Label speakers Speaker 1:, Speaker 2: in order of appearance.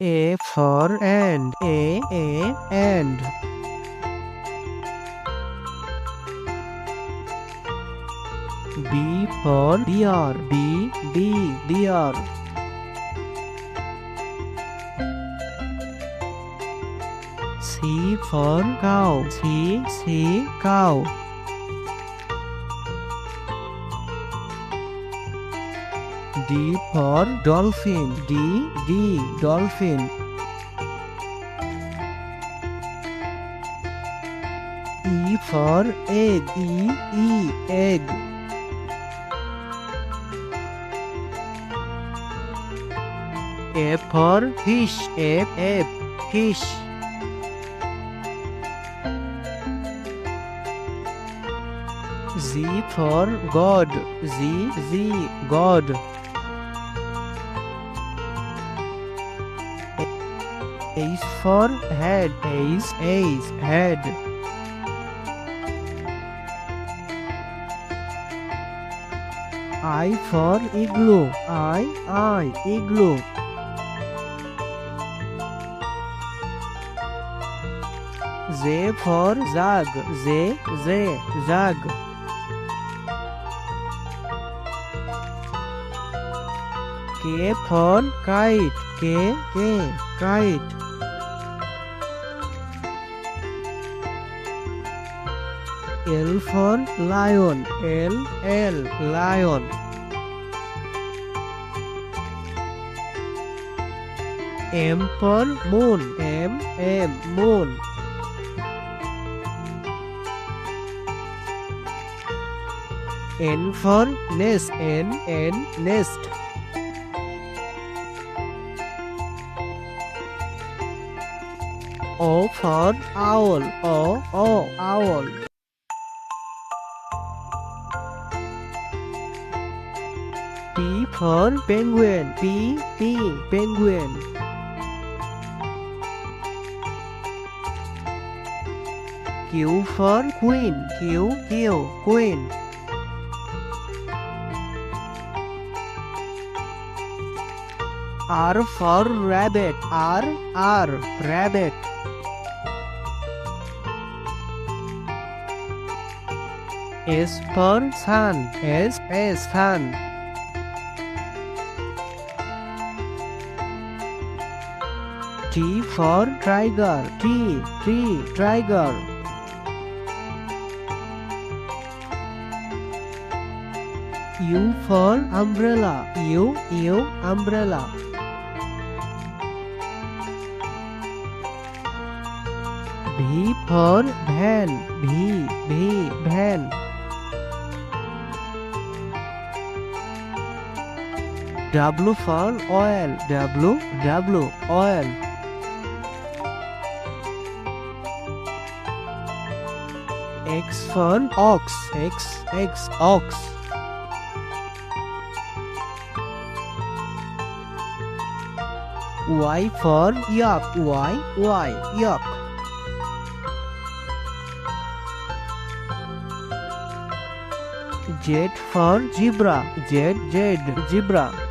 Speaker 1: A for and. A and. B for deer. B deer. C for cow. C cow. D for dolphin. D dolphin. E for egg. E egg. F for fish. F fish. Z for God. Z God. H for head. H head. I for igloo. I igloo. Z for zag. Z zag. K for kite. K kite. L for lion. L lion. M for moon. M moon. N for nest. N nest. O for owl. O owl. P for penguin. P penguin. Q for queen. Q queen. R for rabbit. R rabbit. S for sun. S sun. T for tiger. T tiger. U for umbrella. U umbrella. V for van. V van. W for oil. W oil. X for ox. X ox. Y for yak. Y yak. Z for zebra. Z zebra.